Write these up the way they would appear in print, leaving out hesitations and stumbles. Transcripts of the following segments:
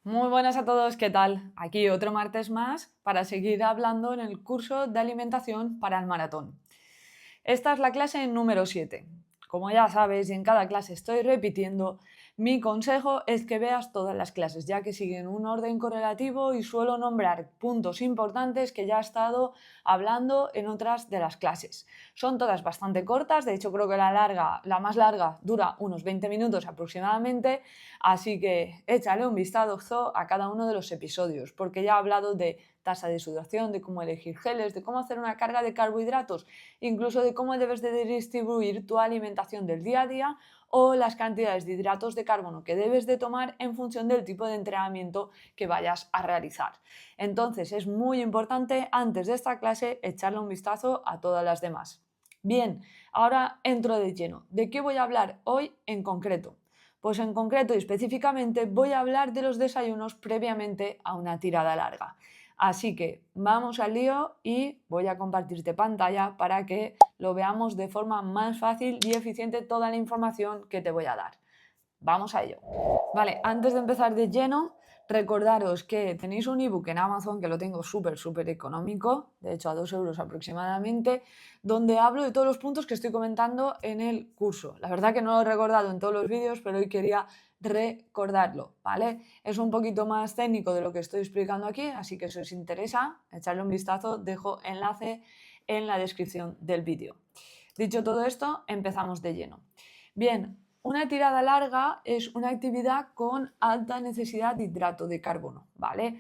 Muy buenas a todos, ¿qué tal? Aquí otro martes más para seguir hablando en el curso de alimentación para el maratón. Esta es la clase número 7. Como ya sabes, y en cada clase estoy repitiendo, mi consejo es que veas todas las clases, ya que siguen un orden correlativo y suelo nombrar puntos importantes que ya he estado hablando en otras de las clases. Son todas bastante cortas, de hecho creo que la más larga dura unos 20 minutos aproximadamente, así que échale un vistazo a cada uno de los episodios, porque ya he hablado de tasa de sudoración, de cómo elegir geles, de cómo hacer una carga de carbohidratos, incluso de cómo debes de distribuir tu alimentación del día a día o las cantidades de hidratos de carbono que debes de tomar en función del tipo de entrenamiento que vayas a realizar. Entonces es muy importante antes de esta clase echarle un vistazo a todas las demás. Bien, ahora entro de lleno. ¿De qué voy a hablar hoy en concreto? Pues en concreto y específicamente voy a hablar de los desayunos previamente a una tirada larga. Así que vamos al lío y voy a compartirte pantalla para que lo veamos de forma más fácil y eficiente toda la información que te voy a dar. Vamos a ello. Vale, antes de empezar de lleno, recordaros que tenéis un ebook en Amazon que lo tengo súper económico, de hecho a 2 euros aproximadamente, donde hablo de todos los puntos que estoy comentando en el curso. La verdad que no lo he recordado en todos los vídeos, pero hoy quería recordarlo, ¿vale? Es un poquito más técnico de lo que estoy explicando aquí, así que si os interesa, echarle un vistazo, dejo enlace en la descripción del vídeo. Dicho todo esto, empezamos de lleno. Bien, una tirada larga es una actividad con alta necesidad de hidrato de carbono, ¿vale?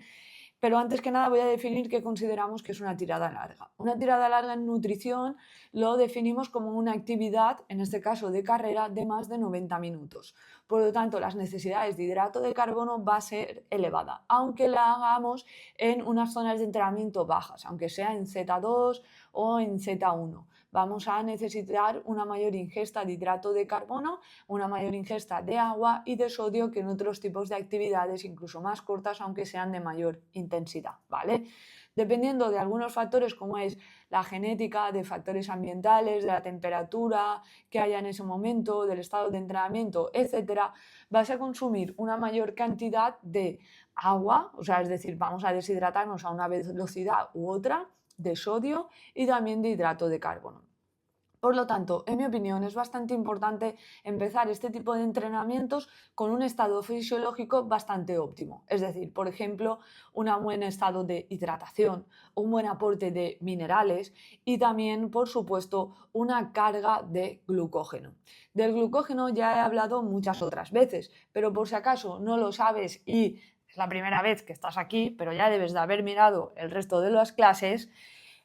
Pero antes que nada voy a definir qué consideramos que es una tirada larga. Una tirada larga en nutrición lo definimos como una actividad, en este caso de carrera, de más de 90 minutos. Por lo tanto, las necesidades de hidrato de carbono va a ser elevada, aunque la hagamos en unas zonas de entrenamiento bajas, aunque sea en Z2 o en Z1. Vamos a necesitar una mayor ingesta de hidrato de carbono, una mayor ingesta de agua y de sodio que en otros tipos de actividades, incluso más cortas, aunque sean de mayor intensidad, ¿vale? Dependiendo de algunos factores como es la genética, de factores ambientales, de la temperatura que haya en ese momento, del estado de entrenamiento, etcétera, vas a consumir una mayor cantidad de agua, o sea, es decir, vamos a deshidratarnos a una velocidad u otra, de sodio y también de hidrato de carbono. Por lo tanto, en mi opinión, es bastante importante empezar este tipo de entrenamientos con un estado fisiológico bastante óptimo. Es decir, por ejemplo, un buen estado de hidratación, un buen aporte de minerales y también, por supuesto, una carga de glucógeno. Del glucógeno ya he hablado muchas otras veces, pero por si acaso no lo sabes y es la primera vez que estás aquí, pero ya debes de haber mirado el resto de las clases.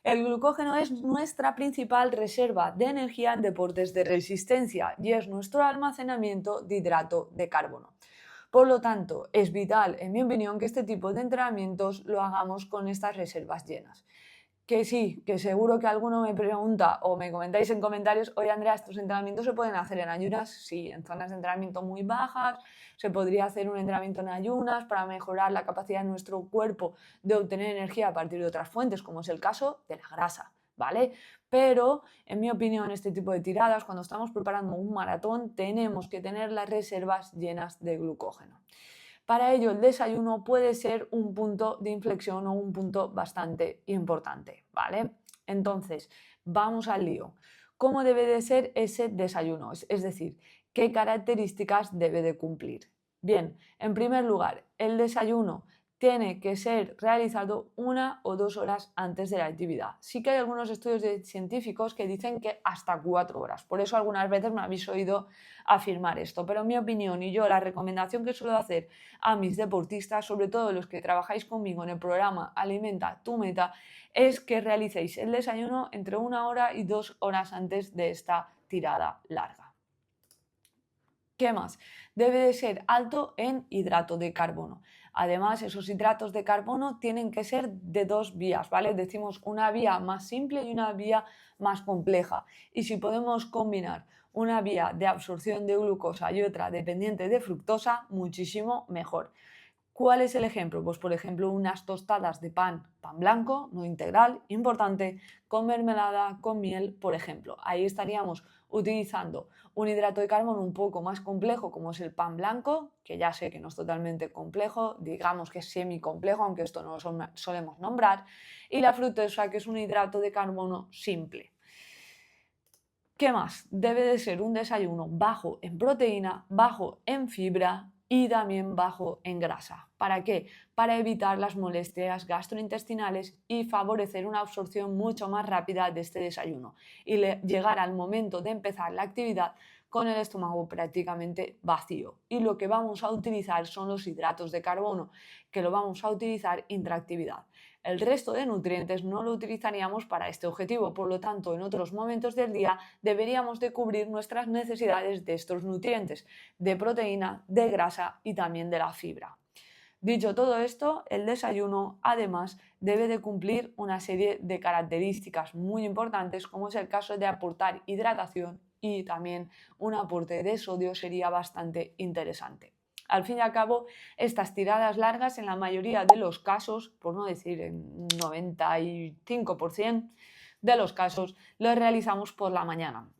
El glucógeno es nuestra principal reserva de energía en deportes de resistencia y es nuestro almacenamiento de hidrato de carbono. Por lo tanto, es vital, en mi opinión, que este tipo de entrenamientos lo hagamos con estas reservas llenas. Que sí, que seguro que alguno me pregunta o me comentáis en comentarios, oye Andrea, ¿estos entrenamientos se pueden hacer en ayunas? Sí, en zonas de entrenamiento muy bajas, se podría hacer un entrenamiento en ayunas para mejorar la capacidad de nuestro cuerpo de obtener energía a partir de otras fuentes, como es el caso de la grasa, ¿vale? Pero, en mi opinión, este tipo de tiradas, cuando estamos preparando un maratón, tenemos que tener las reservas llenas de glucógeno. Para ello, el desayuno puede ser un punto de inflexión o un punto bastante importante, ¿vale? Entonces, vamos al lío. ¿Cómo debe de ser ese desayuno? Es decir, ¿qué características debe de cumplir? Bien, en primer lugar, el desayuno tiene que ser realizado 1 o 2 horas antes de la actividad. Sí que hay algunos estudios científicos que dicen que hasta 4 horas. Por eso algunas veces me habéis oído afirmar esto. Pero en mi opinión y yo la recomendación que suelo hacer a mis deportistas, sobre todo los que trabajáis conmigo en el programa Alimenta tu Meta, es que realicéis el desayuno entre 1 hora y 2 horas antes de esta tirada larga. ¿Qué más? Debe de ser alto en hidrato de carbono. Además, esos hidratos de carbono tienen que ser de 2 vías, ¿vale? Decimos una vía más simple y una vía más compleja. Y si podemos combinar una vía de absorción de glucosa y otra dependiente de fructosa, muchísimo mejor. ¿Cuál es el ejemplo? Pues por ejemplo unas tostadas de pan blanco, no integral, importante, con mermelada, con miel, por ejemplo. Ahí estaríamos utilizando un hidrato de carbono un poco más complejo como es el pan blanco, que ya sé que no es totalmente complejo, digamos que es semicomplejo, aunque esto no lo solemos nombrar, y la fructosa, que es un hidrato de carbono simple. ¿Qué más? Debe de ser un desayuno bajo en proteína, bajo en fibra y también bajo en grasa. ¿Para qué? Para evitar las molestias gastrointestinales y favorecer una absorción mucho más rápida de este desayuno y llegar al momento de empezar la actividad con el estómago prácticamente vacío. Y lo que vamos a utilizar son los hidratos de carbono, que lo vamos a utilizar intraactividad. El resto de nutrientes no lo utilizaríamos para este objetivo, por lo tanto, en otros momentos del día deberíamos de cubrir nuestras necesidades de estos nutrientes, de proteína, de grasa y también de la fibra. Dicho todo esto, el desayuno además debe de cumplir una serie de características muy importantes, como es el caso de aportar hidratación y también un aporte de sodio sería bastante interesante. Al fin y al cabo, estas tiradas largas en la mayoría de los casos, por no decir en 95% de los casos, los realizamos por la mañana.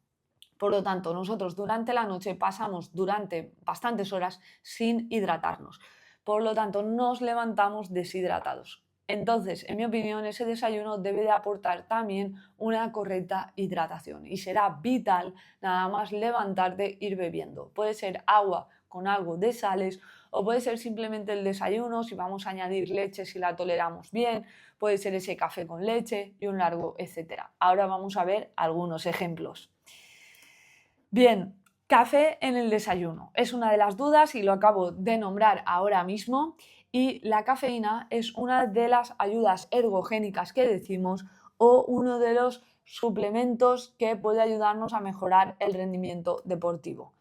Por lo tanto, nosotros durante la noche pasamos durante bastantes horas sin hidratarnos. Por lo tanto, nos levantamos deshidratados. Entonces, en mi opinión, ese desayuno debe de aportar también una correcta hidratación y será vital nada más levantarte e ir bebiendo. Puede ser agua con algo de sales o puede ser simplemente el desayuno si vamos a añadir leche si la toleramos bien, puede ser ese café con leche y un largo etcétera. Ahora vamos a ver algunos ejemplos. Bien, café en el desayuno. Es una de las dudas y lo acabo de nombrar ahora mismo. Y la cafeína es una de las ayudas ergogénicas que decimos o uno de los suplementos que puede ayudarnos a mejorar el rendimiento deportivo.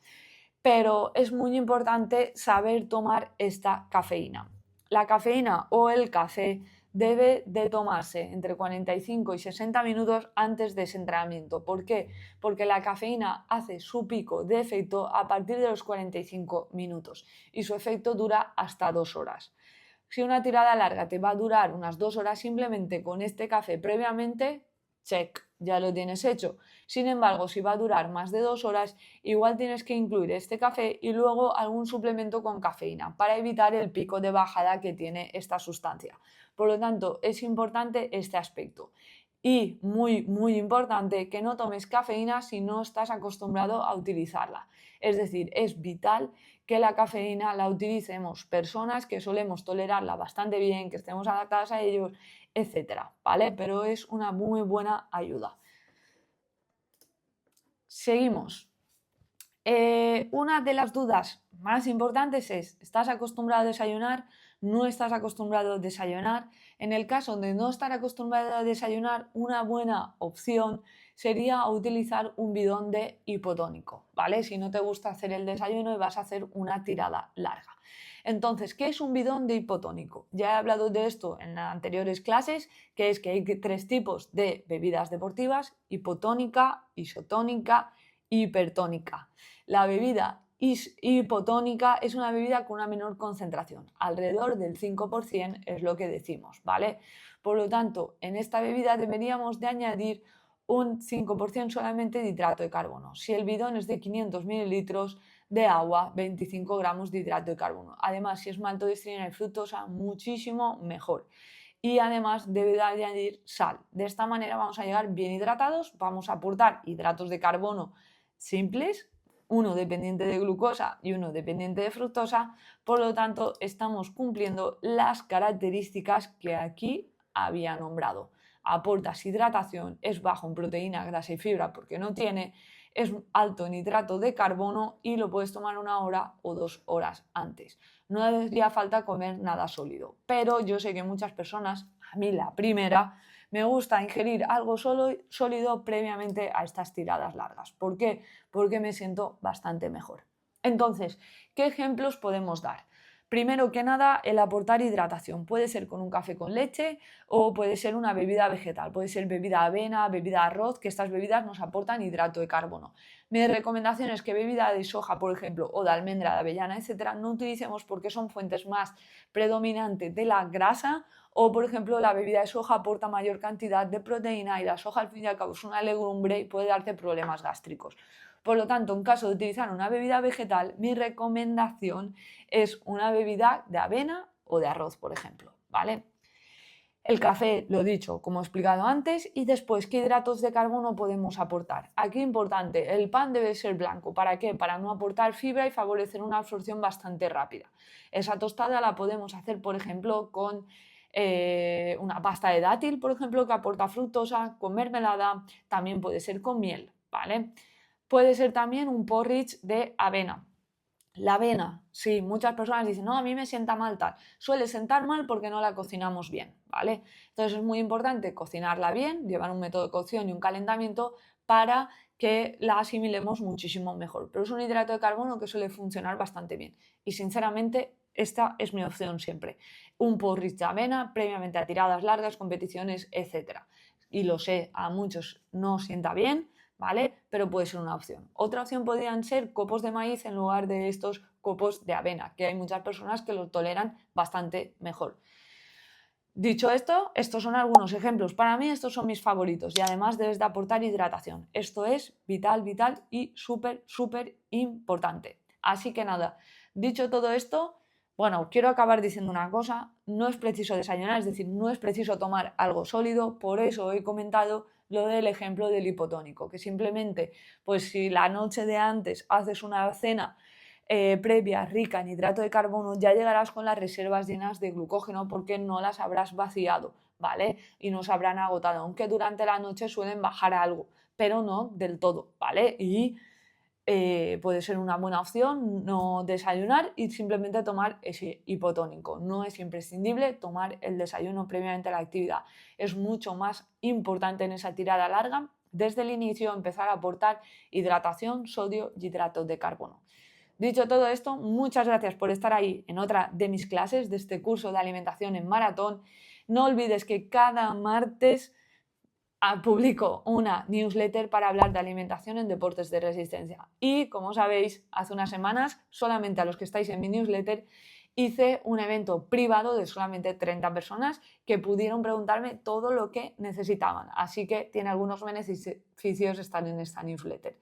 Pero es muy importante saber tomar esta cafeína. La cafeína o el café debe de tomarse entre 45 y 60 minutos antes de ese entrenamiento. ¿Por qué? Porque la cafeína hace su pico de efecto a partir de los 45 minutos y su efecto dura hasta 2 horas. Si una tirada larga te va a durar unas 2 horas simplemente con este café previamente, check, ya lo tienes hecho. Sin embargo, si va a durar más de 2 horas, igual tienes que incluir este café y luego algún suplemento con cafeína para evitar el pico de bajada que tiene esta sustancia. Por lo tanto, es importante este aspecto. Y muy importante que no tomes cafeína si no estás acostumbrado a utilizarla. Es decir, es vital que la cafeína la utilicemos personas que solemos tolerarla bastante bien, que estemos adaptadas a ellos, etcétera, ¿vale? Pero es una muy buena ayuda. Seguimos. Una de las dudas más importantes es, ¿estás acostumbrado a desayunar? ¿No estás acostumbrado a desayunar? En el caso de no estar acostumbrado a desayunar, una buena opción sería utilizar un bidón de hipotónico, ¿vale? Si no te gusta hacer el desayuno y vas a hacer una tirada larga. Entonces, ¿qué es un bidón de hipotónico? Ya he hablado de esto en anteriores clases, que es que hay 3 tipos de bebidas deportivas: hipotónica, isotónica, hipertónica. La bebida hipotónica es una bebida con una menor concentración, alrededor del 5% es lo que decimos, ¿vale? Por lo tanto, en esta bebida deberíamos de añadir un 5% solamente de hidrato de carbono. Si el bidón es de 500 mililitros de agua, 25 gramos de hidrato de carbono. Además, si es maltodextrina y fructosa, muchísimo mejor. Y además debe de añadir sal. De esta manera vamos a llegar bien hidratados, vamos a aportar hidratos de carbono simples, uno dependiente de glucosa y uno dependiente de fructosa, por lo tanto estamos cumpliendo las características que aquí había nombrado. Aportas hidratación, es bajo en proteína, grasa y fibra porque no tiene, es alto en hidrato de carbono y lo puedes tomar 1 hora o 2 horas antes. No haría falta comer nada sólido, pero yo sé que muchas personas, a mí la primera, me gusta ingerir algo sólido previamente a estas tiradas largas. ¿Por qué? Porque me siento bastante mejor. Entonces, ¿qué ejemplos podemos dar? Primero que nada, el aportar hidratación. Puede ser con un café con leche o puede ser una bebida vegetal. Puede ser bebida de avena, bebida de arroz, que estas bebidas nos aportan hidrato de carbono. Mi recomendación es que bebida de soja, por ejemplo, o de almendra, de avellana, etcétera, no utilicemos porque son fuentes más predominantes de la grasa, o por ejemplo la bebida de soja aporta mayor cantidad de proteína y la soja al fin y al cabo es una legumbre y puede darte problemas gástricos. Por lo tanto, en caso de utilizar una bebida vegetal, mi recomendación es una bebida de avena o de arroz, por ejemplo, ¿vale? El café, lo dicho, como he explicado antes, y después, ¿qué hidratos de carbono podemos aportar? Aquí importante, el pan debe ser blanco. ¿Para qué? Para no aportar fibra y favorecer una absorción bastante rápida. Esa tostada la podemos hacer, por ejemplo, con una pasta de dátil, por ejemplo, que aporta fructosa, con mermelada, también puede ser con miel, ¿vale? Puede ser también un porridge de avena. La avena, sí, muchas personas dicen, no, a mí me sienta mal tal. Suele sentar mal porque no la cocinamos bien, ¿vale? Entonces es muy importante cocinarla bien, llevar un método de cocción y un calentamiento para que la asimilemos muchísimo mejor. Pero es un hidrato de carbono que suele funcionar bastante bien. Y sinceramente, esta es mi opción siempre. Un porridge de avena, previamente a tiradas largas, competiciones, etc. Y lo sé, a muchos no sienta bien, ¿vale? Pero puede ser una opción. Otra opción podrían ser copos de maíz en lugar de estos copos de avena, que hay muchas personas que lo toleran bastante mejor. Dicho esto, estos son algunos ejemplos. Para mí estos son mis favoritos y además debes de aportar hidratación. Esto es vital, vital y súper, súper importante. Así que nada, dicho todo esto, bueno, quiero acabar diciendo una cosa, no es preciso desayunar, es decir, no es preciso tomar algo sólido, por eso he comentado lo del ejemplo del hipotónico, que simplemente, pues si la noche de antes haces una cena previa rica en hidrato de carbono, ya llegarás con las reservas llenas de glucógeno porque no las habrás vaciado, ¿vale? Y no se habrán agotado, aunque durante la noche suelen bajar algo, pero no del todo, ¿vale? Y puede ser una buena opción no desayunar y simplemente tomar ese hipotónico. No es imprescindible tomar el desayuno previamente a la actividad. Es mucho más importante en esa tirada larga, desde el inicio, empezar a aportar hidratación, sodio y hidratos de carbono. Dicho todo esto, muchas gracias por estar ahí en otra de mis clases de este curso de alimentación en maratón. No olvides que cada martes publico una newsletter para hablar de alimentación en deportes de resistencia. Y como sabéis, hace unas semanas, solamente a los que estáis en mi newsletter, hice un evento privado de solamente 30 personas que pudieron preguntarme todo lo que necesitaban. Así que tiene algunos beneficios estar en esta newsletter.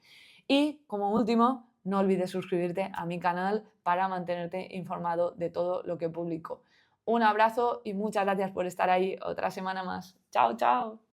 Y como último, no olvides suscribirte a mi canal para mantenerte informado de todo lo que publico. Un abrazo y muchas gracias por estar ahí otra semana más. Chao, chao.